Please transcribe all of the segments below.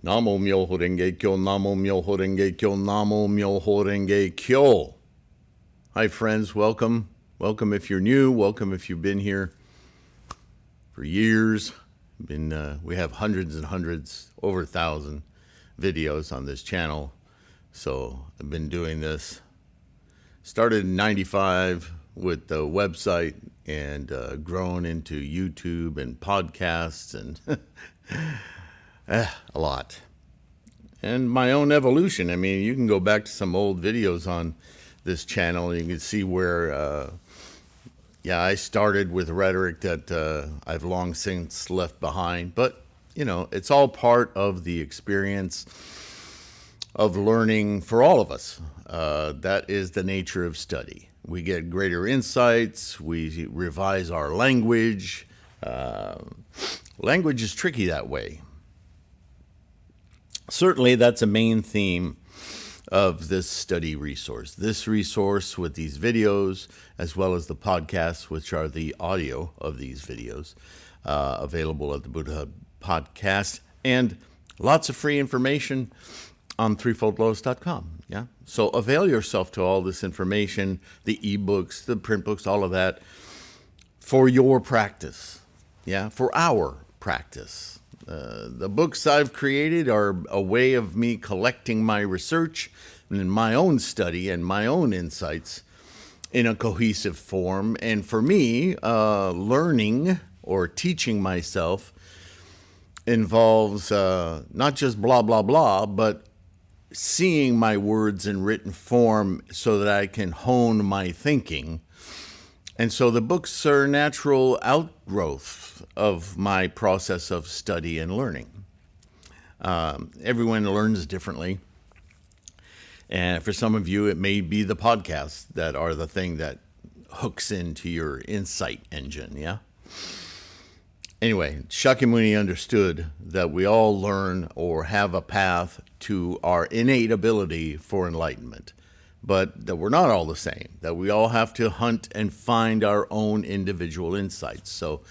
Namo Myoho Renge Kyo, Namo Myoho Renge Kyo, Namo Myoho Renge Kyo. Hi friends, welcome. Welcome if you're new, welcome if you've been here for years. We have hundreds and hundreds, over 1,000 videos on this channel. So I've been doing this. Started in 95 with the website and grown into YouTube and podcasts and a lot. And my own evolution. I mean, you can go back to some old videos on this channel and you can see where, I started with rhetoric that I've long since left behind. But, you know, it's all part of the experience of learning for all of us. That is the nature of study. We get greater insights. We revise our language. Language is tricky that way. Certainly, that's a main theme of this study resource. This resource with these videos, as well as the podcasts, which are the audio of these videos, available at the Buddha Podcast, and lots of free information on threefoldlotus.com. Yeah. So avail yourself to all this information, the ebooks, the print books, all of that for your practice. Yeah. For our practice. The books I've created are a way of me collecting my research and my own study and my own insights in a cohesive form. And for me, learning or teaching myself involves not just blah, blah, blah, but seeing my words in written form so that I can hone my thinking. And so the books are natural outgrowth of my process of study and learning. Everyone learns differently. And for some of you, it may be the podcasts that are the thing that hooks into your insight engine, yeah? Anyway, Shakyamuni understood that we all learn or have a path to our innate ability for enlightenment, but that we're not all the same, that we all have to hunt and find our own individual insights. So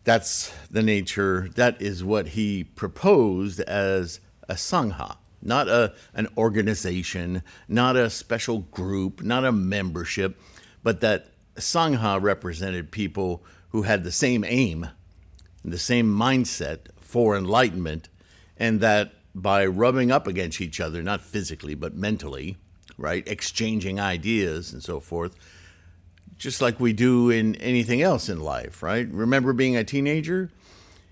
that's the nature, that is what he proposed as a Sangha, not an organization, not a special group, not a membership, but that Sangha represented people who had the same aim, the same mindset for enlightenment, and that by rubbing up against each other, not physically, but mentally, right, exchanging ideas and so forth, just like we do in anything else in life, right? Remember being a teenager,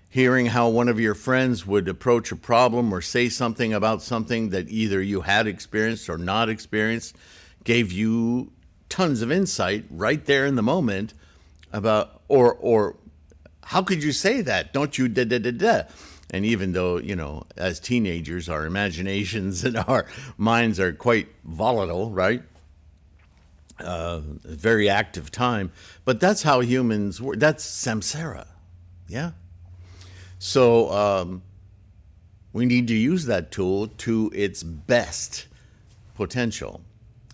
hearing how one of your friends would approach a problem or say something about something that either you had experienced or not experienced, gave you tons of insight right there in the moment about, or how could you say that? Don't you da-da-da-da? And even though, you know, as teenagers, our imaginations and our minds are quite volatile, right? Very active time. But that's how humans work. That's samsara. Yeah? So we need to use that tool to its best potential.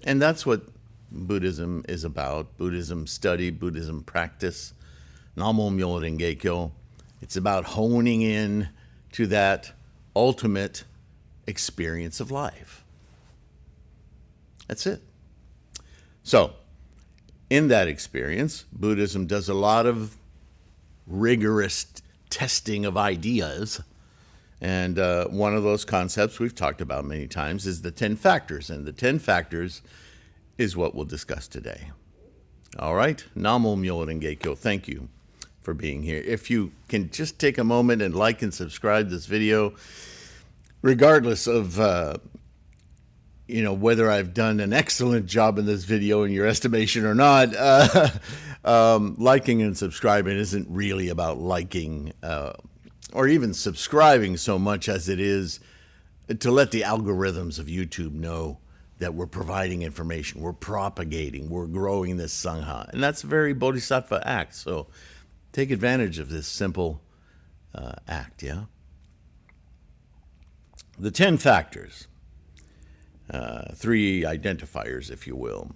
And that's what Buddhism is about. Buddhism study, Buddhism practice. Namo Myoho Renge Kyo. It's about honing in to that ultimate experience of life. That's it. So, in that experience, Buddhism does a lot of rigorous testing of ideas. And one of those concepts we've talked about many times is the 10 factors. And the 10 factors is what we'll discuss today. All right. Namo Myoho Renge Kyo. Thank you for being here. If you can just take a moment and like and subscribe this video, regardless of whether I've done an excellent job in this video in your estimation or not, liking and subscribing isn't really about liking or even subscribing so much as it is to let the algorithms of YouTube know that we're providing information, we're propagating, we're growing this Sangha. And that's a very bodhisattva act. So take advantage of this simple act, yeah? The 10 factors, 3 identifiers, if you will.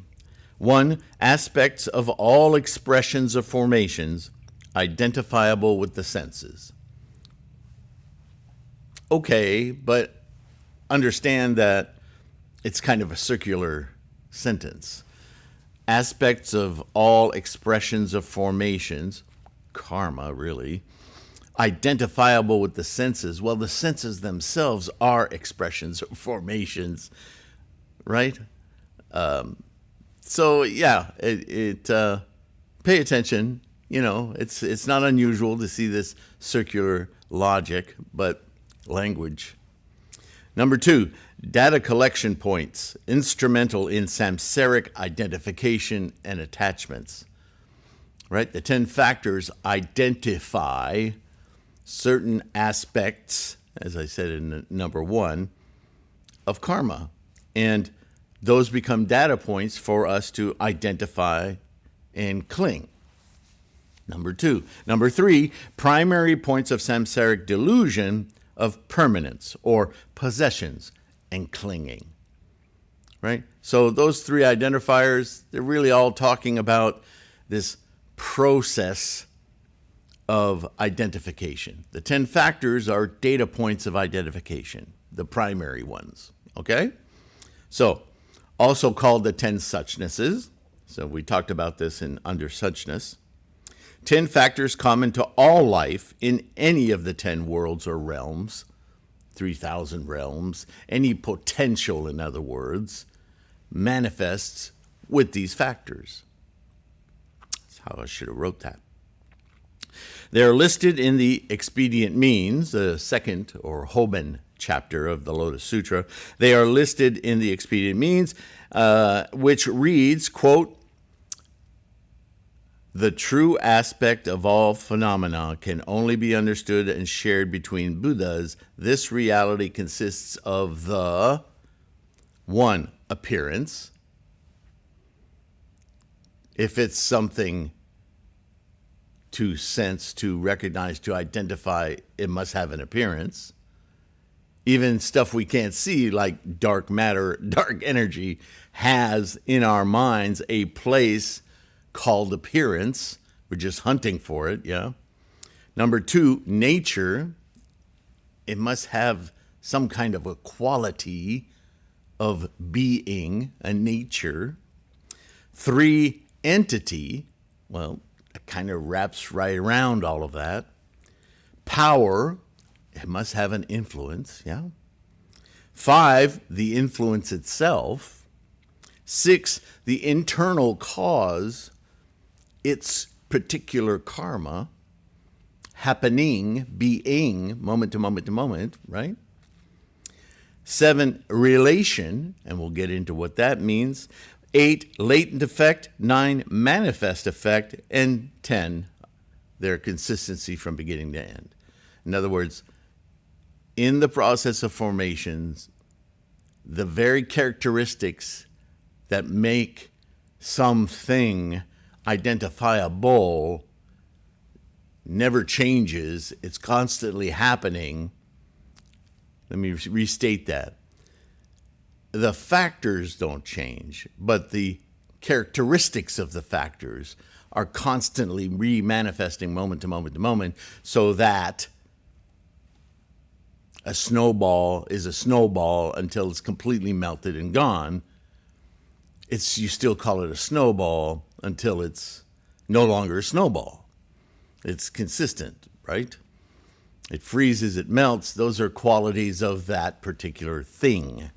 1, aspects of all expressions of formations identifiable with the senses. okay, but understand that it's kind of a circular sentence. Aspects of all expressions of formations, karma really, identifiable with the senses. Well, the senses themselves are expressions of formations, right? So yeah, pay attention. You know, it's not unusual to see this circular logic, but language. Number 2, data collection points, instrumental in samsaric identification and attachments. Right? The 10 factors identify certain aspects, as I said in number 1, of karma. And those become data points for us to identify and cling. Number 2. Number 3, primary points of samsaric delusion of permanence or possessions and clinging. Right? So those 3 identifiers, they're really all talking about this process of identification. The 10 factors are data points of identification, the primary ones. Okay? So, also called the 10 suchnesses. So we talked about this in under suchness. 10 factors common to all life in any of the 10 worlds or realms, 3,000 realms, any potential, in other words, manifests with these factors. That's how I should have wrote that. They are listed in the Expedient Means, the second or Hoben chapter of the Lotus Sutra. They are listed in the Expedient Means, which reads, quote, "The true aspect of all phenomena can only be understood and shared between Buddhas. This reality consists of the 1. Appearance. If it's something to sense, to recognize, to identify, it must have an appearance. Even stuff we can't see, like dark matter, dark energy, has in our minds a place called appearance. We're just hunting for it, yeah. Number 2, nature. It must have some kind of a quality of being, a nature. 3, entity. Well, it kind of wraps right around all of that. Power. It must have an influence, yeah. 5, the influence itself. 6, the internal cause, its particular karma, happening, being, moment to moment to moment, right? 7, relation, and we'll get into what that means. 8, latent effect. 9, manifest effect. And 10, their consistency from beginning to end. In other words, in the process of formations, the very characteristics that make something identifiable never changes. It's constantly happening. Let me restate that. The factors don't change, but the characteristics of the factors are constantly re-manifesting moment to moment to moment, so that a snowball is a snowball until it's completely melted and gone. You still call it a snowball until it's no longer a snowball. It's consistent, right? It freezes, it melts. Those are qualities of that particular thing.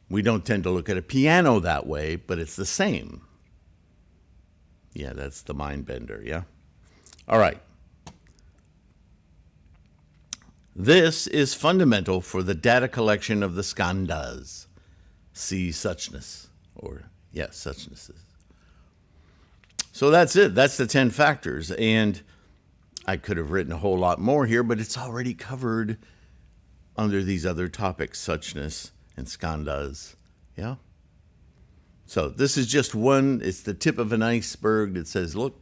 We don't tend to look at a piano that way, but it's the same. Yeah, that's the mind bender, yeah? All right. This is fundamental for the data collection of the skandhas. See suchness, or yes, suchnesses. So that's it. That's the 10 factors. And I could have written a whole lot more here, but it's already covered under these other topics, suchness and skandhas. Yeah? So this is just one, it's the tip of an iceberg that says, look,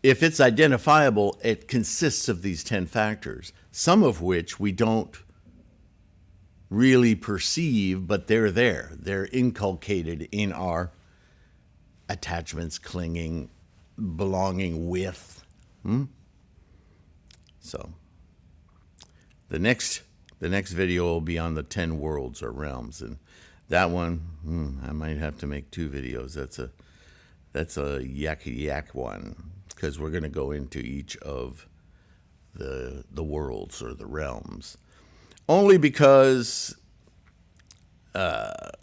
if it's identifiable, it consists of these 10 factors, some of which we don't really perceive, but they're there. They're inculcated in our attachments, clinging, belonging with. So, The next video will be on the 10 worlds or realms, and that one I might have to make 2 videos. That's a yak one, because we're going to go into each of the worlds or the realms, only because this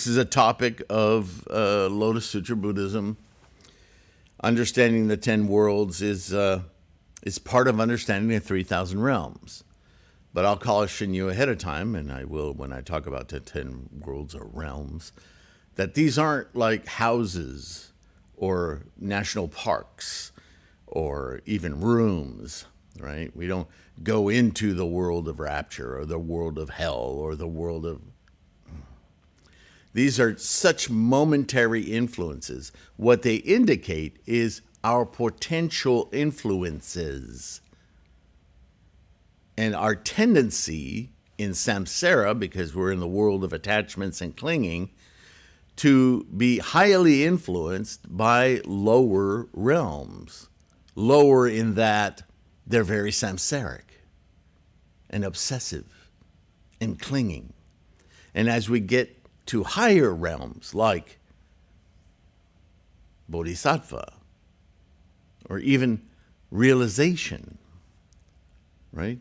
is a topic of Lotus Sutra Buddhism. Understanding the 10 worlds is part of understanding the 3,000 realms. But I'll caution you ahead of time, and I will when I talk about the 10 worlds or realms, that these aren't like houses or national parks or even rooms, right? We don't go into the world of rapture or the world of hell or the world of... These are such momentary influences. What they indicate is our potential influences. And our tendency in samsara, because we're in the world of attachments and clinging, to be highly influenced by lower realms. Lower in that they're very samsaric and obsessive and clinging. And as we get to higher realms like bodhisattva or even realization, right?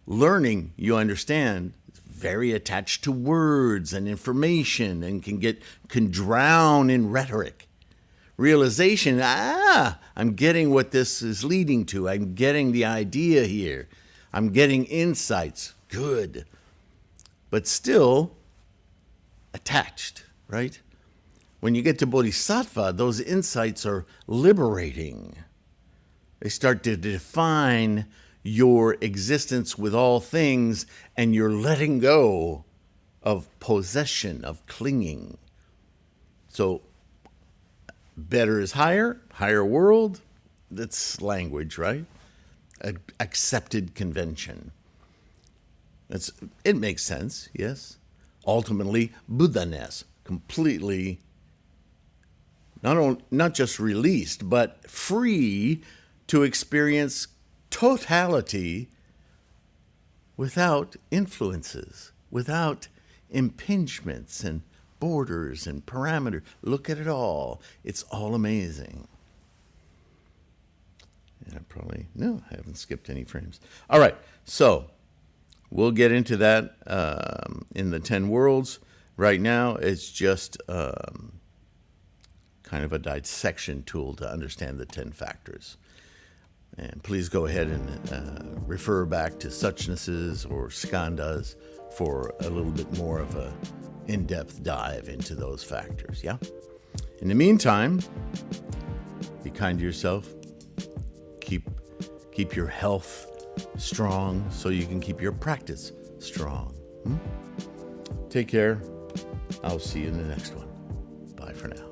Learning, you understand, is very attached to words and information and can drown in rhetoric. Realization, I'm getting what this is leading to. I'm getting the idea here. I'm getting insights. Good. But still attached, right? When you get to bodhisattva, those insights are liberating. They start to define your existence with all things, and you're letting go of possession, of clinging. So better is higher world. That's language, right? Accepted convention. It makes sense, yes. Ultimately, Buddha-ness, completely not just released, but free to experience totality without influences, without impingements and borders and parameters. Look at it all. It's all amazing. And I haven't skipped any frames. All right, so we'll get into that in the 10 worlds. Right now, it's just kind of a dissection tool to understand the 10 factors. And please go ahead and refer back to suchnesses or skandhas for a little bit more of a in-depth dive into those factors, yeah? In the meantime, be kind to yourself. Keep your health strong so you can keep your practice strong. Take care. I'll see you in the next one. Bye for now.